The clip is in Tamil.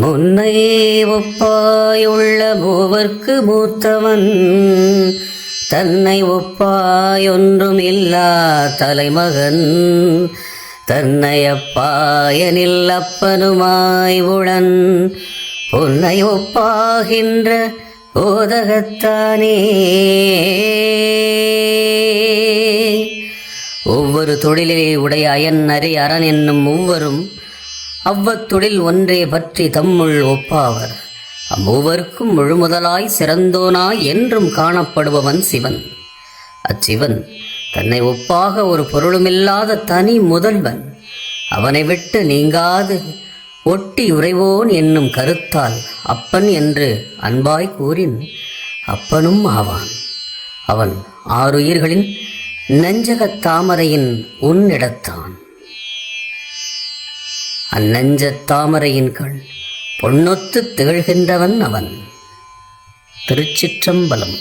முன்னை ஒப்பாயுள்ள மூவர்க்கு மூத்தவன், தன்னை ஒப்பாயொன்றும் இல்லா தலைமகன், தன்னை அப்பாயனில் அப்பனுமாய் உளன், பொன்னை ஒப்பாகின்ற போதகத்தானே. ஒவ்வொரு தொழிலே உடைய அயன் அரை அரண் என்னும் மூவரும் அவ்வத்தொழில் ஒன்றே பற்றி தம்முள் ஒப்பாவர். அம்மூவருக்கும் முழுமுதலாய் சிறந்தோனாய் என்றும் காணப்படுபவன் சிவன். அச்சிவன் தன்னை ஒப்பாக ஒரு பொருளுமில்லாத தனி முதல்வன். அவனை விட்டு நீங்காது ஒட்டி உறைவோன் என்னும் கருத்தால் அப்பன் என்று அன்பாய் கூறின் அப்பனும் ஆவான். அவன் ஆறுயிர்களின் நெஞ்சகத் தாமரையின் உன்னிடத்தான். அந்நெஞ்சத் தாமரையின் கண் பொன்னொத்து திகழ்கின்றவன் அவன். திருச்சிற்றம்பலம்.